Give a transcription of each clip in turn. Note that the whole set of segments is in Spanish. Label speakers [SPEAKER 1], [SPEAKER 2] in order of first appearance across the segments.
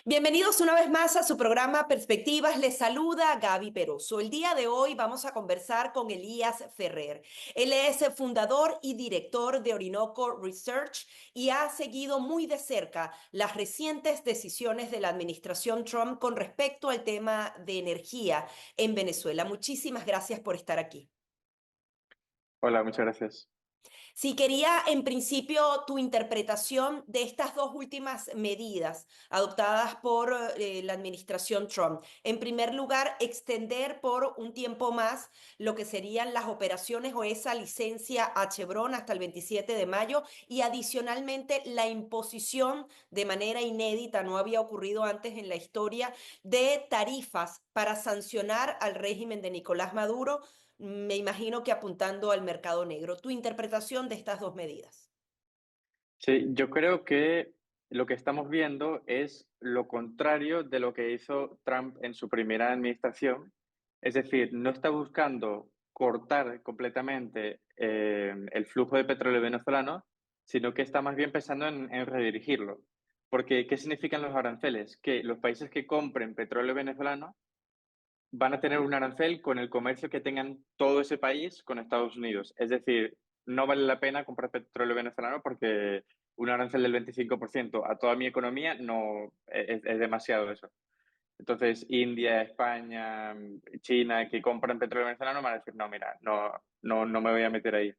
[SPEAKER 1] Bienvenidos una vez más a su programa Perspectivas. Les saluda Gaby Peroso. El día de hoy vamos a conversar con Elías Ferrer. Él es fundador y director de Orinoco Research y ha seguido muy de cerca las recientes decisiones de la administración Trump con respecto al tema de energía en Venezuela. Muchísimas gracias por estar aquí.
[SPEAKER 2] Hola, muchas gracias.
[SPEAKER 1] Sí, quería en principio tu interpretación de estas dos últimas medidas adoptadas por la administración Trump. En primer lugar, extender por un tiempo más lo que serían las operaciones o esa licencia a Chevron hasta el 27 de mayo y adicionalmente la imposición de manera inédita, no había ocurrido antes en la historia, de tarifas para sancionar al régimen de Nicolás Maduro, me imagino que apuntando al mercado negro. ¿Tu interpretación de estas dos medidas?
[SPEAKER 2] Sí, yo creo que lo que estamos viendo es lo contrario de lo que hizo Trump en su primera administración. Es decir, no está buscando cortar completamente el flujo de petróleo venezolano, sino que está más bien pensando en redirigirlo. Porque, ¿qué significan los aranceles? Que los países que compren petróleo venezolano van a tener un arancel con el comercio que tengan todo ese país con Estados Unidos. Es decir, no vale la pena comprar petróleo venezolano porque un arancel del 25% a toda mi economía no es demasiado eso. Entonces, India, España, China, que compran petróleo venezolano van a decir, no, mira, no me voy a meter ahí.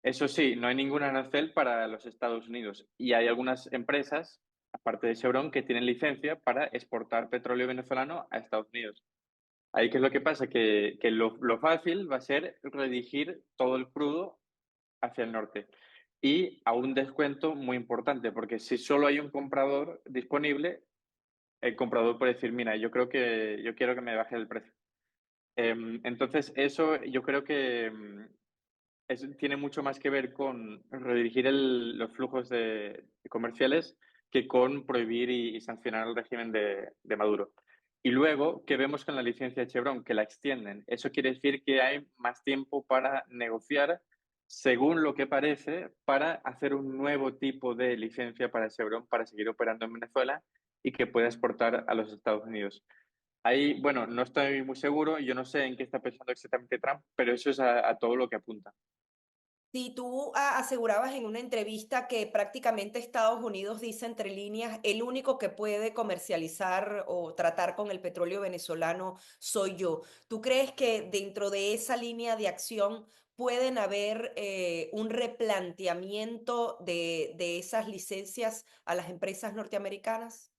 [SPEAKER 2] Eso sí, no hay ningún arancel para los Estados Unidos y hay algunas empresas, aparte de Chevron, que tienen licencia para exportar petróleo venezolano a Estados Unidos. Ahí, ¿qué es lo que pasa? Que lo fácil va a ser redirigir todo el crudo hacia el norte y a un descuento muy importante, porque si solo hay un comprador disponible, el comprador puede decir, mira, yo quiero que me baje el precio. Entonces, eso yo creo que tiene mucho más que ver con redirigir los flujos comerciales que con prohibir y sancionar el régimen de Maduro. Y luego, ¿qué vemos con la licencia de Chevron? Que la extienden. Eso quiere decir que hay más tiempo para negociar, según lo que parece, para hacer un nuevo tipo de licencia para Chevron para seguir operando en Venezuela y que pueda exportar a los Estados Unidos. Ahí, bueno, no estoy muy seguro, yo no sé en qué está pensando exactamente Trump, pero eso es a todo lo que apunta.
[SPEAKER 1] Si tú asegurabas en una entrevista que prácticamente Estados Unidos dice entre líneas, el único que puede comercializar o tratar con el petróleo venezolano soy yo. ¿Tú crees que dentro de esa línea de acción pueden haber un replanteamiento de esas licencias a las empresas norteamericanas?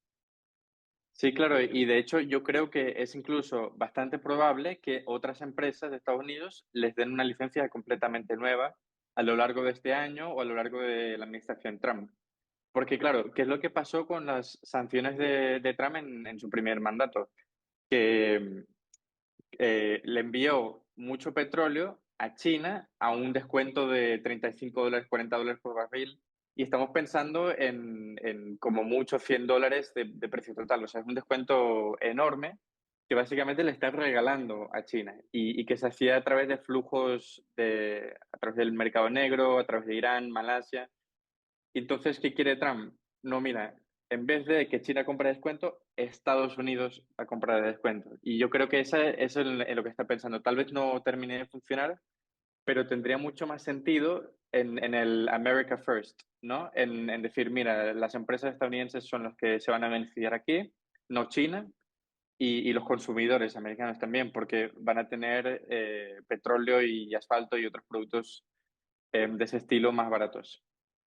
[SPEAKER 2] Sí, claro, y de hecho yo creo que es incluso bastante probable que otras empresas de Estados Unidos les den una licencia completamente nueva a lo largo de este año o a lo largo de la administración Trump. Porque claro, ¿qué es lo que pasó con las sanciones de Trump en su primer mandato? Que le envió mucho petróleo a China a un descuento de $35, $40 por barril, y estamos pensando en como mucho $100 de precio total. O sea, es un descuento enorme que básicamente le están regalando a China y que se hacía a través de flujos a través del mercado negro, a través de Irán, Malasia. Entonces, ¿qué quiere Trump? No, mira, en vez de que China compre a descuento, Estados Unidos a comprar a descuento. Y yo creo que eso es en lo que está pensando. Tal vez no termine de funcionar, pero tendría mucho más sentido en el America First, ¿no? En decir, mira, las empresas estadounidenses son los que se van a beneficiar aquí, no China, y los consumidores americanos también, porque van a tener petróleo y asfalto y otros productos de ese estilo más baratos.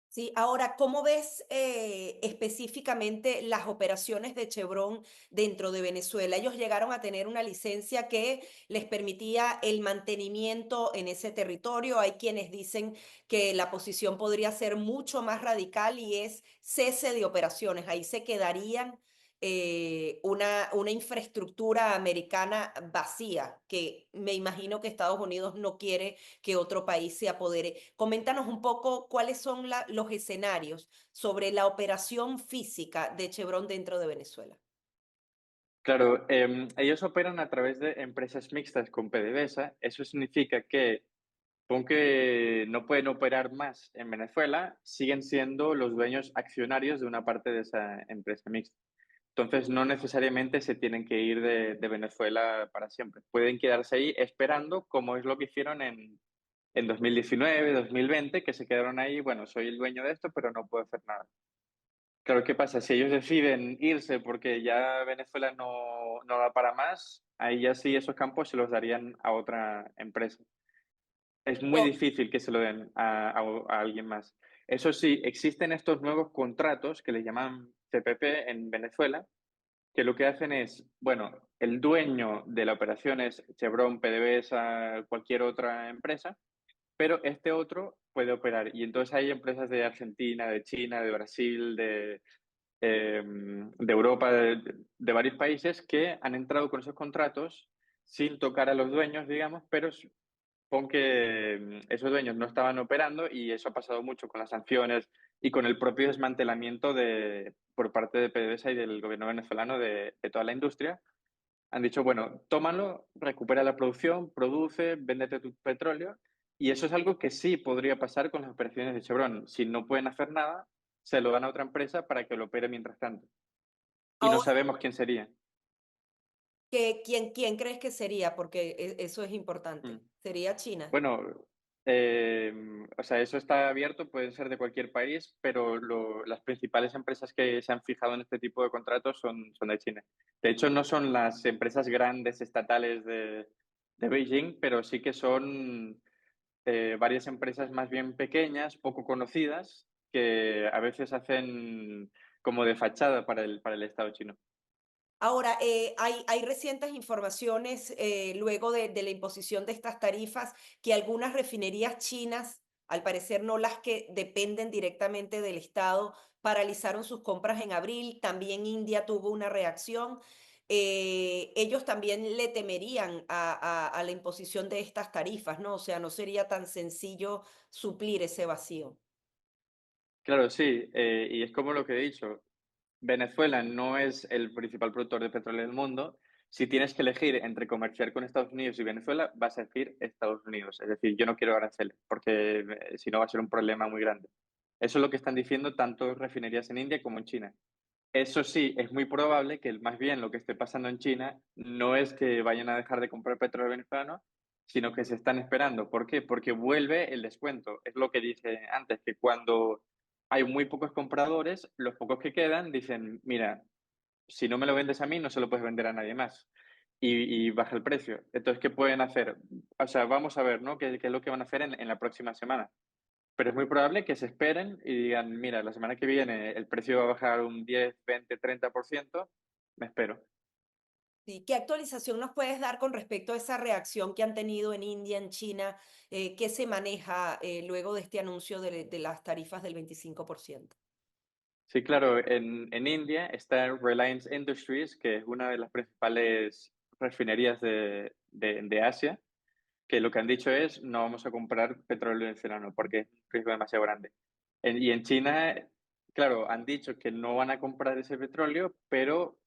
[SPEAKER 1] Sí, ahora, ¿cómo ves específicamente las operaciones de Chevron dentro de Venezuela? Ellos llegaron a tener una licencia que les permitía el mantenimiento en ese territorio. Hay quienes dicen que la posición podría ser mucho más radical y es cese de operaciones. Ahí se quedarían una infraestructura americana vacía, que me imagino que Estados Unidos no quiere que otro país se apodere. Coméntanos un poco cuáles son los escenarios sobre la operación física de Chevron dentro de Venezuela.
[SPEAKER 2] Claro, ellos operan a través de empresas mixtas con PDVSA. Eso significa que, aunque no pueden operar más en Venezuela, siguen siendo los dueños accionarios de una parte de esa empresa mixta. Entonces, no necesariamente se tienen que ir de Venezuela para siempre. Pueden quedarse ahí esperando, como es lo que hicieron en 2019, 2020, que se quedaron ahí, bueno, soy el dueño de esto, pero no puedo hacer nada. Claro, ¿qué pasa? Si ellos deciden irse porque ya Venezuela no da para más, ahí ya sí esos campos se los darían a otra empresa. Es muy
[SPEAKER 1] O-
[SPEAKER 2] difícil que se lo den a alguien más. Eso sí, existen estos nuevos contratos que les llaman CPP en Venezuela, que lo que hacen es, bueno, el dueño de la operación es Chevron, PDVSA, cualquier otra empresa, pero este otro puede operar. Y entonces hay empresas de Argentina, de China, de Brasil, de Europa, de varios países que han entrado con esos contratos sin tocar a los dueños, digamos, pero pon que esos dueños no estaban operando y eso ha pasado mucho con las sanciones y con el propio desmantelamiento por parte de PDVSA y del gobierno venezolano de toda la industria. Han dicho, bueno, tómalo, recupera la producción, produce, véndete tu petróleo. Y eso es algo que sí podría pasar con las operaciones de Chevron. Si no pueden hacer nada, se lo dan a otra empresa para que lo opere mientras tanto. Y no
[SPEAKER 1] Ahora,
[SPEAKER 2] sabemos quién sería.
[SPEAKER 1] ¿quién crees que sería? Porque eso es
[SPEAKER 2] Mm.
[SPEAKER 1] importante. ¿Sería China?
[SPEAKER 2] Bueno, o sea, eso está abierto, pueden ser de cualquier país, pero las principales empresas que se han fijado en este tipo de contratos son de China. De hecho, no son las empresas grandes estatales de Beijing, pero sí que son varias empresas más bien pequeñas, poco conocidas, que a veces hacen como de fachada para el Estado chino.
[SPEAKER 1] Ahora, hay recientes informaciones luego de la imposición de estas tarifas que algunas refinerías chinas, al parecer no las que dependen directamente del Estado, paralizaron sus compras en abril. También India tuvo una reacción. Ellos también le temerían a la imposición de estas tarifas, ¿no? O sea, no sería tan sencillo suplir ese vacío.
[SPEAKER 2] Claro, sí, y es como lo que he dicho, Venezuela no es el principal productor de petróleo del mundo. Si tienes que elegir entre comerciar con Estados Unidos y Venezuela, vas a decir Estados Unidos. Es decir, yo no quiero aranceles, porque si no va a ser un problema muy grande. Eso es lo que están diciendo tanto refinerías en India como en China. Eso sí, es muy probable que más bien lo que esté pasando en China no es que vayan a dejar de comprar petróleo venezolano, sino que se están esperando. ¿Por qué? Porque vuelve el descuento. Es lo que dije antes, que cuando hay muy pocos compradores, los pocos que quedan dicen, mira, si no me lo vendes a mí, no se lo puedes vender a nadie más. Y baja el precio. Entonces, ¿qué pueden hacer? O sea, vamos a ver, ¿no? ¿Qué es lo que van a hacer en la próxima semana? Pero es muy probable que se esperen y digan, mira, la semana que viene el precio va a bajar un 10, 20, 30%, me espero.
[SPEAKER 1] Sí, ¿qué actualización nos puedes dar con respecto a esa reacción que han tenido en India, en China? ¿Qué se maneja luego de este anuncio de las tarifas del 25%?
[SPEAKER 2] Sí, claro, en India está Reliance Industries, que es una de las principales refinerías de Asia, que lo que han dicho es no vamos a comprar petróleo venezolano porque es un riesgo demasiado grande. Y en China, claro, han dicho que no van a comprar ese petróleo, pero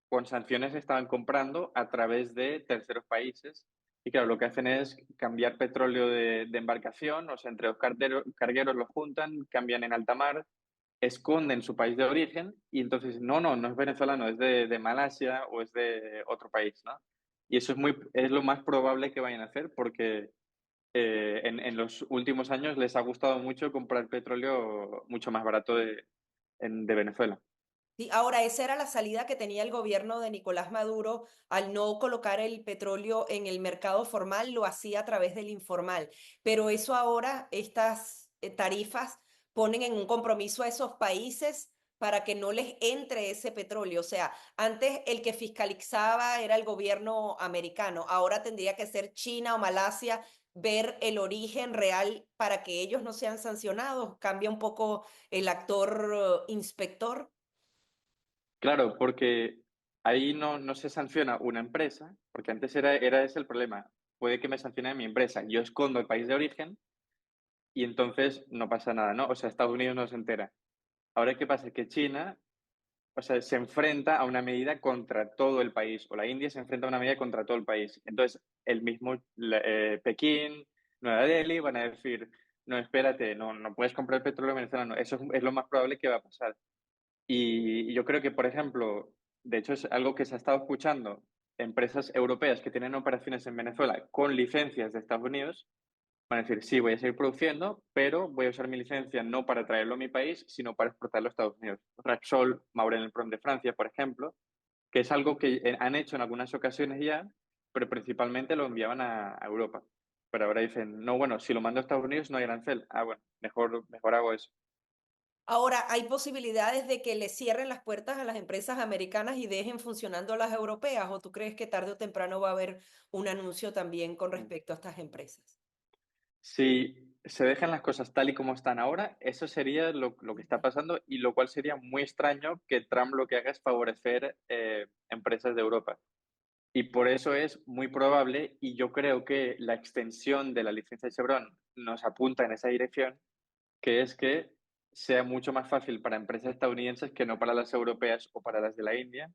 [SPEAKER 2] con sanciones estaban comprando a través de terceros países. Y claro, lo que hacen es cambiar petróleo de embarcación, o sea, entre los cargueros los juntan, cambian en alta mar, esconden su país de origen y entonces, no es venezolano, es de Malasia o es de otro país, ¿no? Y eso es lo más probable que vayan a hacer porque en los últimos años les ha gustado mucho comprar petróleo mucho más barato de Venezuela.
[SPEAKER 1] Sí, ahora, esa era la salida que tenía el gobierno de Nicolás Maduro al no colocar el petróleo en el mercado formal, lo hacía a través del informal. Pero eso ahora, estas tarifas ponen en un compromiso a esos países para que no les entre ese petróleo. O sea, antes el que fiscalizaba era el gobierno americano, ahora tendría que ser China o Malasia ver el origen real para que ellos no sean sancionados. Cambia un poco el actor inspector.
[SPEAKER 2] Claro, porque ahí no se sanciona una empresa, porque antes era ese el problema. Puede que me sancione mi empresa. Yo escondo el país de origen y entonces no pasa nada, ¿no? O sea, Estados Unidos no se entera. Ahora, ¿qué pasa? Que China, o sea, se enfrenta a una medida contra todo el país, o la India se enfrenta a una medida contra todo el país. Entonces, el mismo Pekín, Nueva Delhi van a decir, no, espérate, no puedes comprar petróleo venezolano. Eso es lo más probable que va a pasar. Y yo creo que, por ejemplo, de hecho, es algo que se ha estado escuchando. Empresas europeas que tienen operaciones en Venezuela con licencias de Estados Unidos van a decir, sí, voy a seguir produciendo, pero voy a usar mi licencia no para traerlo a mi país, sino para exportarlo a Estados Unidos. Repsol, Maurel El Prom de Francia, por ejemplo, que es algo que han hecho en algunas ocasiones ya, pero principalmente lo enviaban a Europa. Pero ahora dicen, no, bueno, si lo mando a Estados Unidos no hay arancel. Ah, bueno, mejor hago eso.
[SPEAKER 1] Ahora, ¿hay posibilidades de que le cierren las puertas a las empresas americanas y dejen funcionando las europeas? ¿O tú crees que tarde o temprano va a haber un anuncio también con respecto a estas empresas?
[SPEAKER 2] Si se dejan las cosas tal y como están ahora, eso sería lo que está pasando y lo cual sería muy extraño que Trump lo que haga es favorecer empresas de Europa. Y por eso es muy probable, y yo creo que la extensión de la licencia de Chevron nos apunta en esa dirección, que es que sea mucho más fácil para empresas estadounidenses que no para las europeas o para las de la India,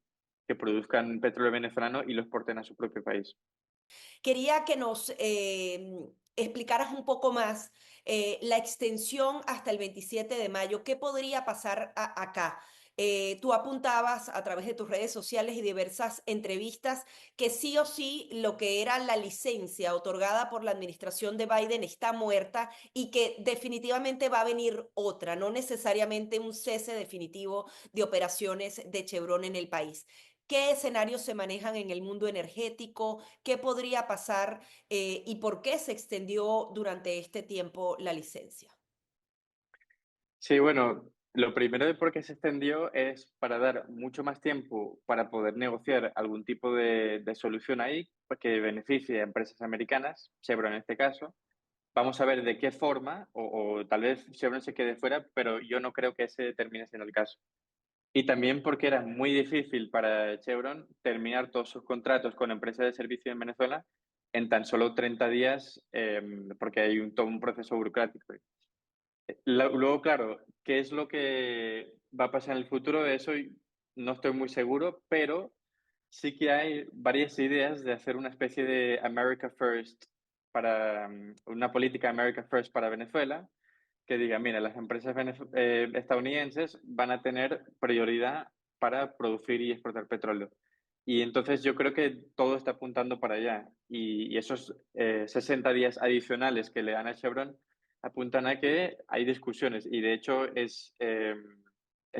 [SPEAKER 2] que produzcan petróleo venezolano y lo exporten a su propio país.
[SPEAKER 1] Quería que nos explicaras un poco más la extensión hasta el 27 de mayo. ¿Qué podría pasar acá? Tú apuntabas a través de tus redes sociales y diversas entrevistas que sí o sí lo que era la licencia otorgada por la administración de Biden está muerta y que definitivamente va a venir otra, no necesariamente un cese definitivo de operaciones de Chevron en el país. ¿Qué escenarios se manejan en el mundo energético? ¿Qué podría pasar y por qué se extendió durante este tiempo la licencia?
[SPEAKER 2] Sí, bueno, lo primero de por qué se extendió es para dar mucho más tiempo para poder negociar algún tipo de solución ahí que beneficie a empresas americanas, Chevron en este caso. Vamos a ver de qué forma, o tal vez Chevron se quede fuera, pero yo no creo que ese termine siendo el caso. Y también porque era muy difícil para Chevron terminar todos sus contratos con empresas de servicio en Venezuela en tan solo 30 días, porque hay todo un proceso burocrático. Luego, claro, ¿qué es lo que va a pasar en el futuro? De eso no estoy muy seguro, pero sí que hay varias ideas de hacer una especie de America First para una política America First para Venezuela, que diga, mira, las empresas estadounidenses van a tener prioridad para producir y exportar petróleo. Y entonces yo creo que todo está apuntando para allá. Y esos 60 días adicionales que le dan a Chevron apuntan a que hay discusiones. Y de hecho es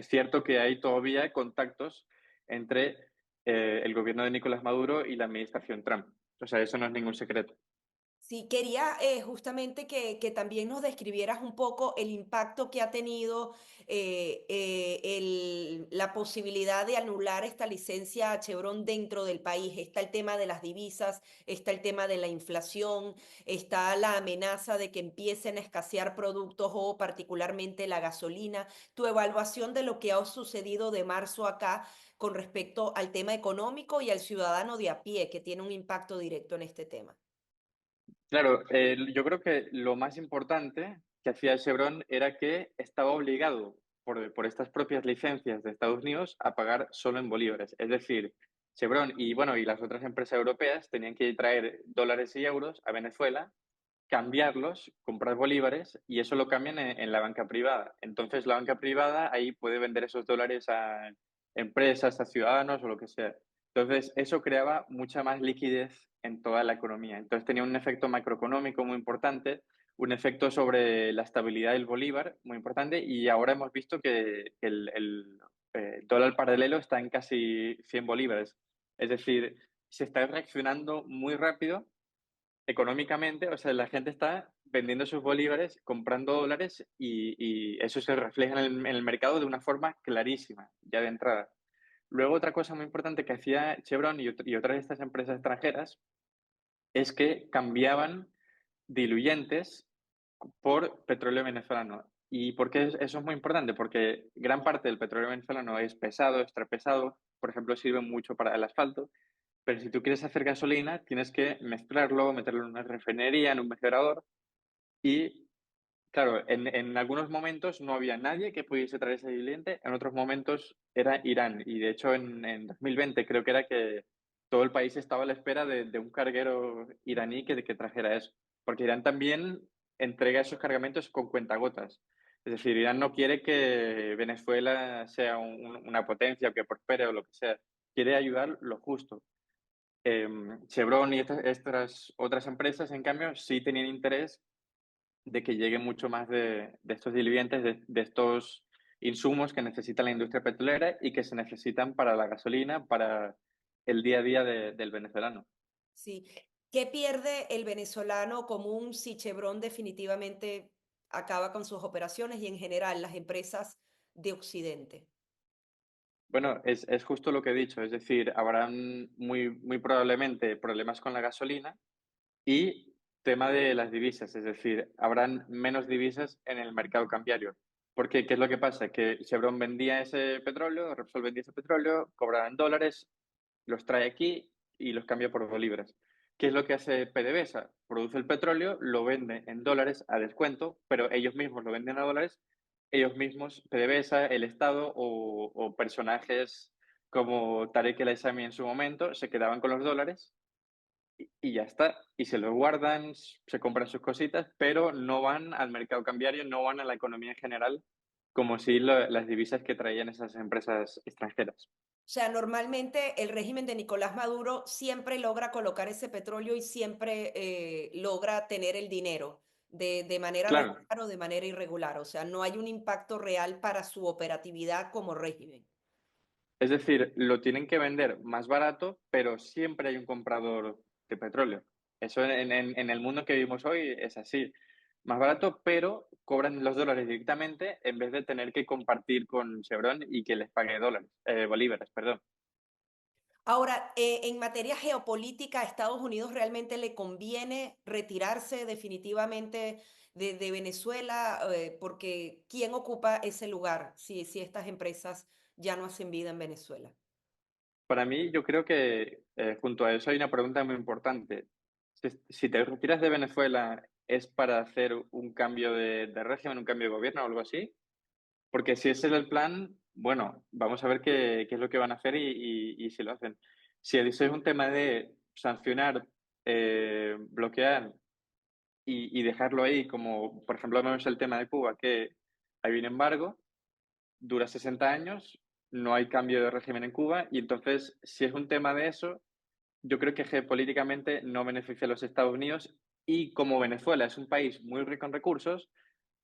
[SPEAKER 2] cierto que hay todavía contactos entre el gobierno de Nicolás Maduro y la administración Trump. O sea, eso no es ningún secreto.
[SPEAKER 1] Sí, quería justamente que también nos describieras un poco el impacto que ha tenido la posibilidad de anular esta licencia a Chevron dentro del país. Está el tema de las divisas, está el tema de la inflación, está la amenaza de que empiecen a escasear productos o particularmente la gasolina. Tu evaluación de lo que ha sucedido de marzo acá con respecto al tema económico y al ciudadano de a pie que tiene un impacto directo en este tema.
[SPEAKER 2] Claro, yo creo que lo más importante que hacía Chevron era que estaba obligado por estas propias licencias de Estados Unidos a pagar solo en bolívares. Es decir, Chevron y, bueno, y las otras empresas europeas tenían que traer dólares y euros a Venezuela, cambiarlos, comprar bolívares y eso lo cambian en la banca privada. Entonces la banca privada ahí puede vender esos dólares a empresas, a ciudadanos o lo que sea. Entonces eso creaba mucha más liquidez en toda la economía. Entonces tenía un efecto macroeconómico muy importante, un efecto sobre la estabilidad del bolívar muy importante y ahora hemos visto que el dólar paralelo está en casi 100 bolívares. Es decir, se está reaccionando muy rápido económicamente, o sea, la gente está vendiendo sus bolívares, comprando dólares y eso se refleja en el mercado de una forma clarísima, ya de entrada. Luego, otra cosa muy importante que hacía Chevron y otras de estas empresas extranjeras es que cambiaban diluyentes por petróleo venezolano. ¿Y por qué eso es muy importante? Porque gran parte del petróleo venezolano es pesado, extrapesado, por ejemplo, sirve mucho para el asfalto, pero si tú quieres hacer gasolina, tienes que mezclarlo, meterlo en una refinería, en un mezclador. Y claro, en algunos momentos no había nadie que pudiese traer ese diluyente, en otros momentos era Irán. Y de hecho, en 2020 creo que era que todo el país estaba a la espera de un carguero iraní que trajera eso. Porque Irán también entrega esos cargamentos con cuentagotas. Es decir, Irán no quiere que Venezuela sea una potencia o que prospere o lo que sea. quiere ayudar lo justo. Chevron y estas otras empresas, en cambio, sí tenían interés de que llegue mucho más de estos diluviantes, de estos insumos que necesita la industria petrolera y que se necesitan para la gasolina, para el día a día del venezolano.
[SPEAKER 1] Sí. ¿Qué pierde el venezolano común si Chevron definitivamente acaba con sus operaciones y en general las empresas de Occidente?
[SPEAKER 2] Bueno, es justo lo que he dicho, es decir, habrán muy probablemente problemas con la gasolina y tema de las divisas, es decir, habrán menos divisas en el mercado cambiario. Porque, ¿qué es lo que pasa? Que Chevron vendía ese petróleo, Repsol vendía ese petróleo, cobraban dólares, los trae aquí y los cambia por bolívares. ¿Qué es lo que hace PDVSA? Produce el petróleo, lo vende en dólares a descuento, pero ellos mismos lo venden a dólares, ellos mismos, PDVSA, el Estado o personajes como Tarek El Aissami en su momento, se quedaban con los dólares y ya está. Y se los guardan, se compran sus cositas, pero no van al mercado cambiario, no van a la economía en general, como si las divisas que traían esas empresas extranjeras.
[SPEAKER 1] O sea, normalmente el régimen de Nicolás Maduro siempre logra colocar ese petróleo y siempre logra tener el dinero de manera
[SPEAKER 2] Claro,
[SPEAKER 1] regular o de manera irregular. O sea, no hay un impacto real para su operatividad como régimen.
[SPEAKER 2] es decir, lo tienen que vender más barato, pero siempre hay un comprador de petróleo. Eso en el mundo que vivimos hoy es así. Más barato, pero cobran los dólares directamente en vez de tener que compartir con Chevron y que les pague dólares, bolívares, perdón.
[SPEAKER 1] Ahora, en materia geopolítica, ¿a Estados Unidos realmente le conviene retirarse definitivamente de Venezuela? Porque ¿quién ocupa ese lugar si estas empresas ya no hacen vida en Venezuela?
[SPEAKER 2] Para mí, yo creo que junto a eso hay una pregunta muy importante. Si te retiras de Venezuela, ¿es para hacer un cambio de régimen, un cambio de gobierno o algo así? Porque si ese es el plan, bueno, vamos a ver qué es lo que van a hacer y si lo hacen. Si ese es un tema de sancionar, bloquear y dejarlo ahí, como por ejemplo vemos el tema de Cuba, que hay un embargo, dura 60 años, no hay cambio de régimen en Cuba, y entonces si es un tema de eso, yo creo que geopolíticamente no beneficia a los Estados Unidos y como Venezuela es un país muy rico en recursos,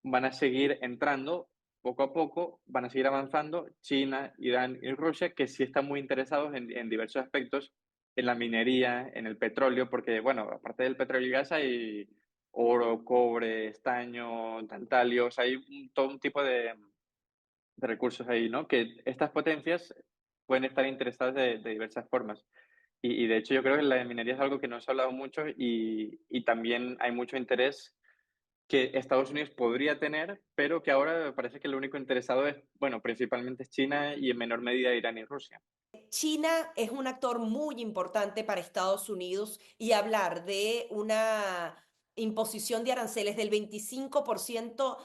[SPEAKER 2] van a seguir entrando poco a poco, van a seguir avanzando China, Irán y Rusia, que sí están muy interesados en diversos aspectos, en la minería, en el petróleo, porque, bueno, aparte del petróleo y gas hay oro, cobre, estaño, tantalios, hay todo un tipo de recursos ahí, ¿no? Que estas potencias pueden estar interesadas de diversas formas. Y de hecho yo creo que la minería es algo que no se ha hablado mucho y también hay mucho interés que Estados Unidos podría tener, pero que ahora parece que lo único interesado es, bueno, principalmente es China y en menor medida Irán y Rusia.
[SPEAKER 1] China es un actor muy importante para Estados Unidos y hablar de una imposición de aranceles del 25%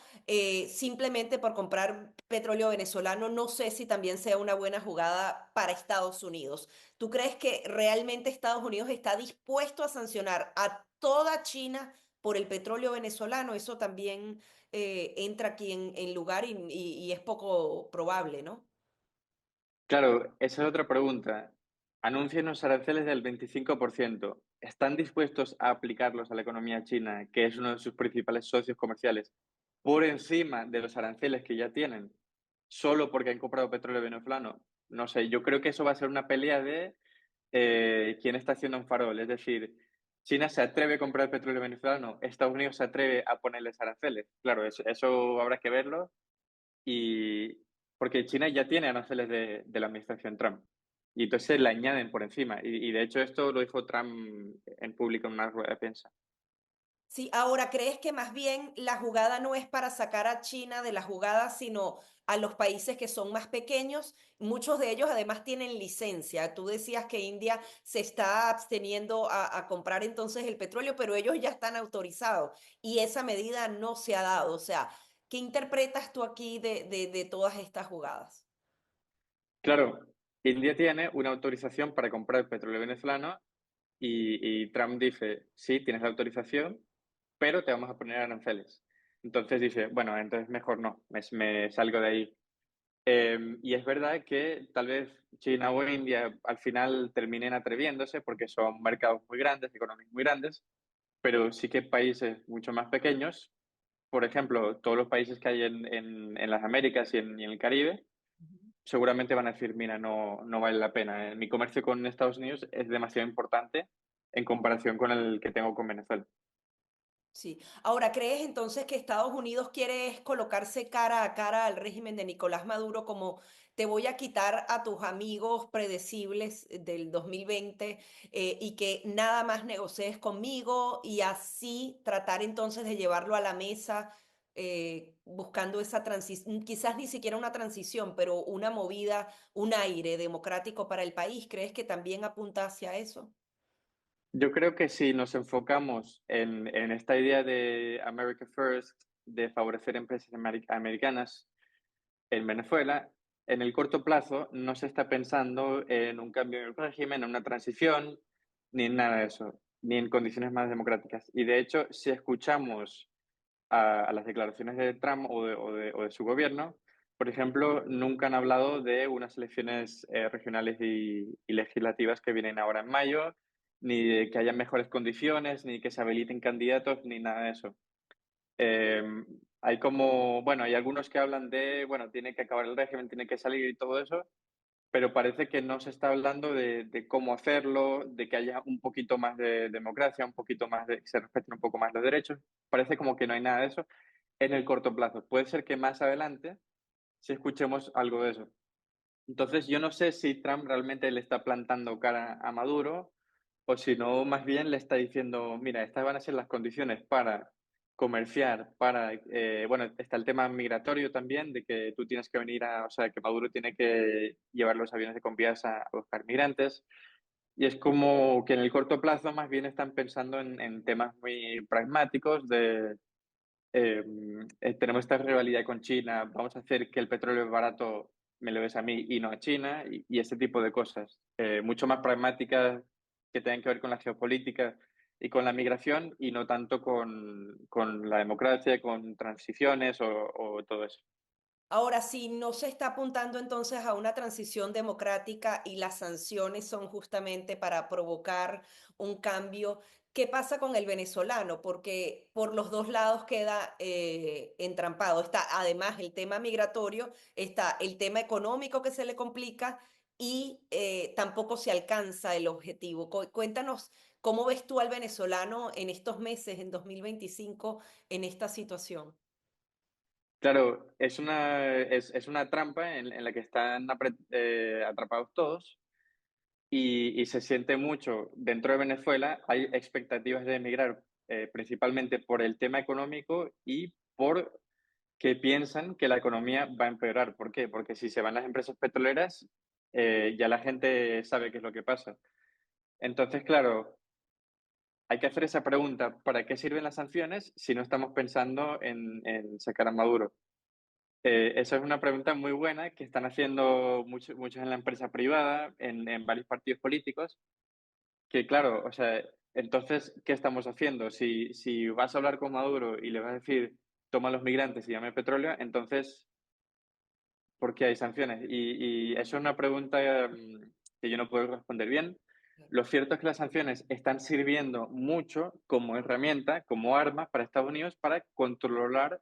[SPEAKER 1] simplemente por comprar petróleo venezolano, no sé si también sea una buena jugada para Estados Unidos. ¿Tú crees que realmente Estados Unidos está dispuesto a sancionar a toda China por el petróleo venezolano? Eso también entra aquí en lugar y es poco probable, ¿no?
[SPEAKER 2] Claro, esa es otra pregunta. Anuncian los aranceles del 25%. ¿Están dispuestos a aplicarlos a la economía china, que es uno de sus principales socios comerciales, por encima de los aranceles que ya tienen, solo porque han comprado petróleo venezolano? No sé, yo creo que eso va a ser una pelea de quién está haciendo un farol. Es decir, China se atreve a comprar petróleo venezolano, Estados Unidos se atreve a ponerles aranceles. Claro, eso habrá que verlo y porque China ya tiene aranceles de la administración Trump y entonces le añaden por encima. Y de hecho esto lo dijo Trump en público en una rueda de prensa.
[SPEAKER 1] Sí, ahora, ¿crees que más bien la jugada no es para sacar a China de la jugada, sino a los países que son más pequeños? Muchos de ellos además tienen licencia. Tú decías que India se está absteniendo a comprar entonces el petróleo, pero ellos ya están autorizados y esa medida no se ha dado. O sea, ¿qué interpretas tú aquí de todas estas jugadas?
[SPEAKER 2] Claro, India tiene una autorización para comprar petróleo venezolano y Trump dice, sí, tienes la autorización, pero te vamos a poner aranceles. Entonces dice, bueno, entonces mejor no, me salgo de ahí. Y es verdad que tal vez China o India al final terminen atreviéndose porque son mercados muy grandes, economías muy grandes, pero sí que países mucho más pequeños, por ejemplo, todos los países que hay en las Américas y en el Caribe, seguramente van a decir, mira, no vale la pena. Mi comercio con Estados Unidos es demasiado importante en comparación con el que tengo con Venezuela.
[SPEAKER 1] Sí. Ahora, ¿crees entonces que Estados Unidos quiere es colocarse cara a cara al régimen de Nicolás Maduro como te voy a quitar a tus amigos predecibles del 2020 y que nada más negocies conmigo y así tratar entonces de llevarlo a la mesa buscando esa transición, quizás ni siquiera una transición, pero una movida, un aire democrático para el país? ¿Crees que también apunta hacia eso?
[SPEAKER 2] Yo creo que si nos enfocamos en esta idea de America First, de favorecer empresas americanas en Venezuela, en el corto plazo no se está pensando en un cambio en el régimen, en una transición, ni en nada de eso, ni en condiciones más democráticas. Y de hecho, si escuchamos a las declaraciones de Trump o de su gobierno, por ejemplo, nunca han hablado de unas elecciones regionales y legislativas que vienen ahora en mayo, ni de que haya mejores condiciones, ni que se habiliten candidatos, ni nada de eso. Eh, hay como, bueno, hay algunos que hablan de, bueno, tiene que acabar el régimen, tiene que salir y todo eso, pero parece que no se está hablando de cómo hacerlo, de que haya un poquito más de democracia, un poquito más de que se respeten un poco más los derechos. Parece como que no hay nada de eso en el corto plazo. Puede ser que más adelante sí escuchemos algo de eso. Entonces, yo no sé si Trump realmente le está plantando cara a Maduro o si no, más bien le está diciendo, mira, estas van a ser las condiciones para comerciar, para, bueno, está el tema migratorio también, de que tú tienes que venir a, o sea, que Maduro tiene que llevar los aviones de confianza a buscar migrantes. Y es como que en el corto plazo más bien están pensando en temas muy pragmáticos de tenemos esta rivalidad con China, vamos a hacer que el petróleo barato me lo des a mí y no a China, y ese tipo de cosas, mucho más pragmáticas que tengan que ver con la geopolítica y con la migración y no tanto con la democracia, con transiciones o todo eso.
[SPEAKER 1] Ahora, si no se está apuntando entonces a una transición democrática y las sanciones son justamente para provocar un cambio, ¿qué pasa con el venezolano? Porque por los dos lados queda entrampado. Está además el tema migratorio, está el tema económico que se le complica y tampoco se alcanza el objetivo. Cuéntanos, ¿cómo ves tú al venezolano en estos meses, en 2025, en esta situación?
[SPEAKER 2] Claro, es una trampa en la que están atrapados todos y se siente mucho dentro de Venezuela. Hay expectativas de emigrar principalmente por el tema económico y por que piensan que la economía va a empeorar. ¿Por qué? Porque si se van las empresas petroleras, ya la gente sabe qué es lo que pasa. Entonces, claro, hay que hacer esa pregunta, ¿para qué sirven las sanciones si no estamos pensando en sacar a Maduro? Esa es una pregunta muy buena que están haciendo muchos en la empresa privada, en varios partidos políticos, que claro, o sea, entonces, ¿qué estamos haciendo? Si vas a hablar con Maduro y le vas a decir, toma los migrantes y dame petróleo, entonces, ¿por qué hay sanciones? Y eso es una pregunta que yo no puedo responder bien. Lo cierto es que las sanciones están sirviendo mucho como herramienta, como arma para Estados Unidos para controlar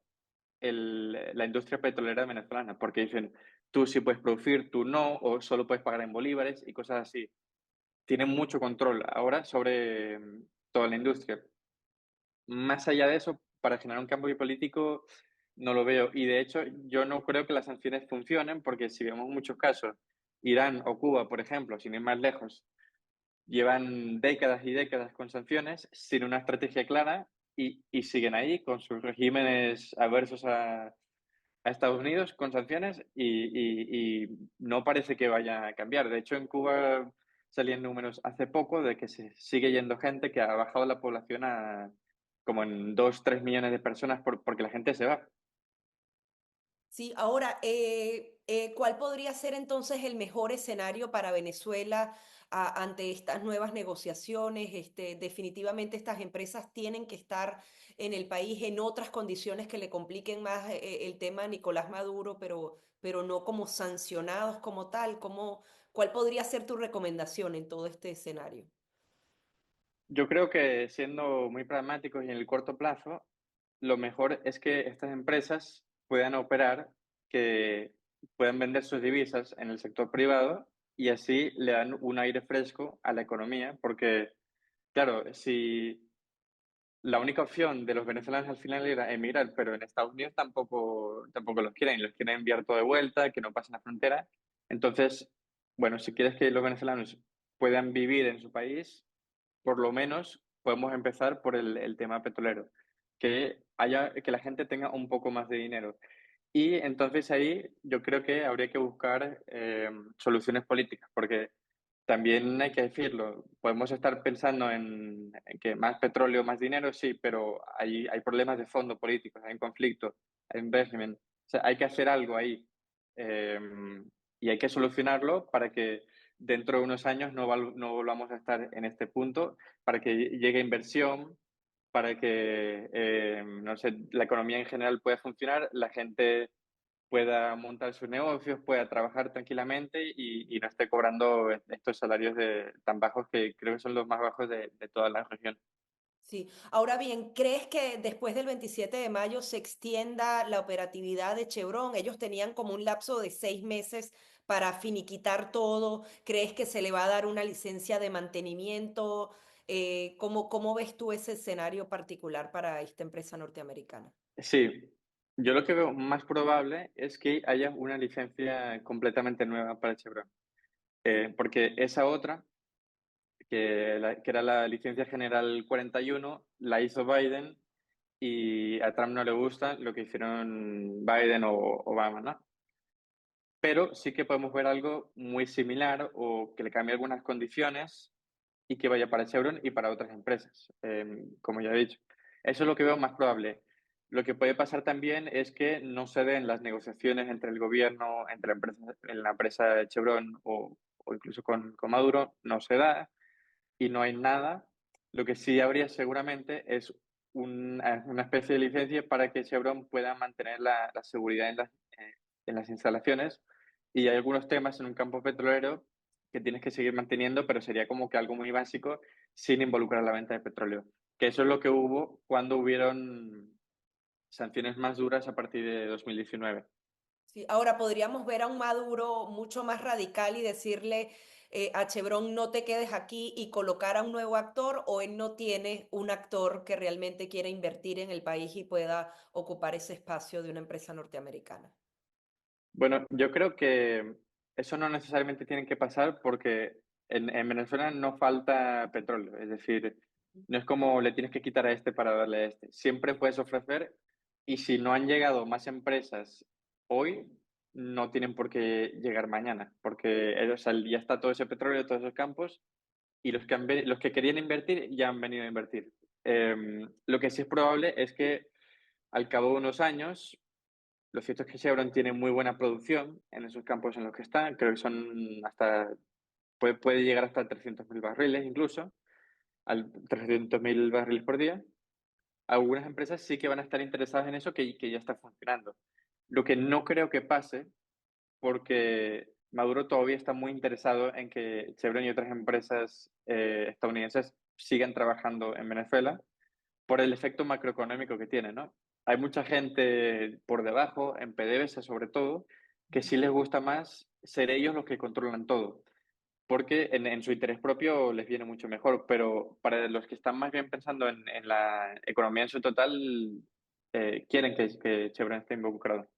[SPEAKER 2] la industria petrolera venezolana, porque dicen, tú sí puedes producir, tú no, o solo puedes pagar en bolívares y cosas así. Tienen mucho control ahora sobre toda la industria. Más allá de eso, para generar un cambio político, no lo veo. Y de hecho, yo no creo que las sanciones funcionen, porque si vemos muchos casos, Irán o Cuba, por ejemplo, sin ir más lejos, llevan décadas y décadas con sanciones sin una estrategia clara y siguen ahí con sus regímenes adversos a Estados Unidos con sanciones y no parece que vaya a cambiar. De hecho, en Cuba salían números hace poco de que se sigue yendo gente, que ha bajado la población a como en 2, 3 millones de personas porque la gente se va.
[SPEAKER 1] Sí, ahora, ¿cuál podría ser entonces el mejor escenario para Venezuela ante estas nuevas negociaciones? Definitivamente estas empresas tienen que estar en el país en otras condiciones que le compliquen más el tema a Nicolás Maduro, pero no como sancionados como tal. ¿Cuál podría ser tu recomendación en todo este escenario?
[SPEAKER 2] Yo creo que siendo muy pragmáticos y en el corto plazo, lo mejor es que estas empresas puedan operar, que puedan vender sus divisas en el sector privado y así le dan un aire fresco a la economía, porque, claro, si la única opción de los venezolanos al final era emigrar, pero en Estados Unidos tampoco los quieren enviar todo de vuelta, que no pasen la frontera. Entonces, bueno, si quieres que los venezolanos puedan vivir en su país, por lo menos podemos empezar por el tema petrolero, que la gente tenga un poco más de dinero. Y entonces ahí yo creo que habría que buscar soluciones políticas, porque también hay que decirlo, podemos estar pensando en que más petróleo, más dinero, sí, pero hay problemas de fondo políticos, hay un conflicto, hay un régimen. O sea, hay que hacer algo ahí eh, y hay que solucionarlo para que dentro de unos años no volvamos a estar en este punto, para que llegue inversión, para que, no sé, la economía en general pueda funcionar, la gente pueda montar sus negocios, pueda trabajar tranquilamente y no esté cobrando estos salarios tan bajos que creo que son los más bajos de toda la región.
[SPEAKER 1] Sí. Ahora bien, ¿crees que después del 27 de mayo se extienda la operatividad de Chevron? Ellos tenían como un lapso de 6 meses para finiquitar todo. ¿Crees que se le va a dar una licencia de mantenimiento? ¿Cómo ves tú ese escenario particular para esta empresa norteamericana?
[SPEAKER 2] Sí, yo lo que veo más probable es que haya una licencia completamente nueva para Chevron, porque esa otra, que era la licencia general 41, la hizo Biden y a Trump no le gusta lo que hicieron Biden o Obama, ¿no? Pero sí que podemos ver algo muy similar o que le cambie algunas condiciones y que vaya para Chevron y para otras empresas, como ya he dicho. Eso es lo que veo más probable. Lo que puede pasar también es que no se den las negociaciones entre el gobierno, entre la empresa Chevron o incluso con Maduro, no se da y no hay nada. Lo que sí habría seguramente es una especie de licencia para que Chevron pueda mantener la seguridad en las instalaciones. Y hay algunos temas en un campo petrolero que tienes que seguir manteniendo, pero sería como que algo muy básico sin involucrar la venta de petróleo. Que eso es lo que hubo cuando hubieron sanciones más duras a partir de 2019.
[SPEAKER 1] Sí, ahora podríamos ver a un Maduro mucho más radical y decirle a Chevron no te quedes aquí y colocar a un nuevo actor, o él no tiene un actor que realmente quiera invertir en el país y pueda ocupar ese espacio de una empresa norteamericana.
[SPEAKER 2] Bueno, yo creo que eso no necesariamente tiene que pasar porque en Venezuela no falta petróleo. Es decir, no es como le tienes que quitar a este para darle a este. Siempre puedes ofrecer y si no han llegado más empresas hoy, no tienen por qué llegar mañana, porque o sea, ya está todo ese petróleo, todos esos campos y los que querían invertir ya han venido a invertir. Lo que sí es probable es que al cabo de unos años lo cierto es que Chevron tiene muy buena producción en esos campos en los que está. Creo que son puede llegar hasta 300.000 barriles incluso, al 300.000 barriles por día. Algunas empresas sí que van a estar interesadas en eso, que ya está funcionando. Lo que no creo que pase, porque Maduro todavía está muy interesado en que Chevron y otras empresas estadounidenses sigan trabajando en Venezuela por el efecto macroeconómico que tiene, ¿no? Hay mucha gente por debajo, en PDVSA sobre todo, que sí les gusta más ser ellos los que controlan todo, porque en su interés propio les viene mucho mejor, pero para los que están más bien pensando en la economía en su total, quieren que Chevron esté involucrado.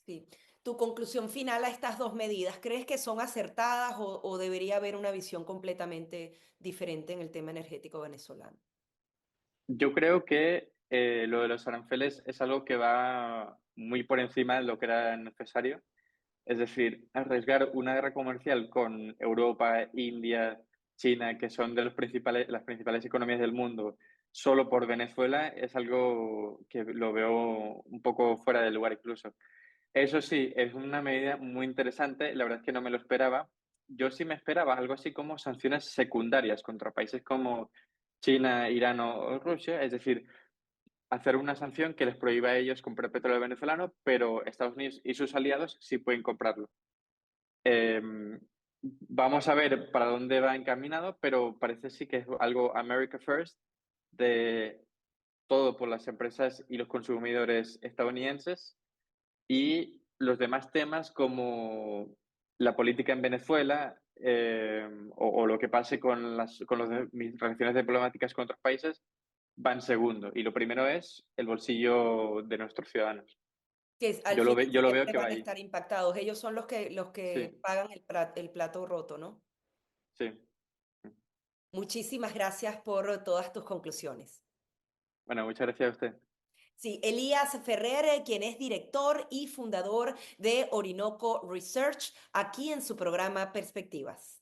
[SPEAKER 1] Sí. Tu conclusión final a estas dos medidas, ¿crees que son acertadas o debería haber una visión completamente diferente en el tema energético venezolano?
[SPEAKER 2] Yo creo que lo de los aranceles es algo que va muy por encima de lo que era necesario. Es decir, arriesgar una guerra comercial con Europa, India, China, que son las principales economías del mundo, solo por Venezuela, es algo que lo veo un poco fuera de lugar incluso. Eso sí, es una medida muy interesante, la verdad es que no me lo esperaba. Yo sí me esperaba algo así como sanciones secundarias contra países como China, Irán o Rusia, es decir, hacer una sanción que les prohíba a ellos comprar petróleo venezolano, pero Estados Unidos y sus aliados sí pueden comprarlo. Vamos a ver para dónde va encaminado, pero parece sí que es algo America First, de todo por las empresas y los consumidores estadounidenses, y los demás temas como la política en Venezuela, o lo que pase con mis relaciones diplomáticas con otros países, van segundo. Y lo primero es el bolsillo de nuestros ciudadanos.
[SPEAKER 1] Al final
[SPEAKER 2] Yo lo veo
[SPEAKER 1] siempre
[SPEAKER 2] que va
[SPEAKER 1] van a
[SPEAKER 2] ahí.
[SPEAKER 1] estar impactados. Ellos son los que
[SPEAKER 2] Sí,
[SPEAKER 1] pagan el plato roto, ¿no?
[SPEAKER 2] sí.
[SPEAKER 1] Muchísimas gracias por todas tus conclusiones.
[SPEAKER 2] Bueno, muchas gracias a usted.
[SPEAKER 1] Sí, Elías Ferrer, quien es director y fundador de Orinoco Research, aquí en su programa Perspectivas.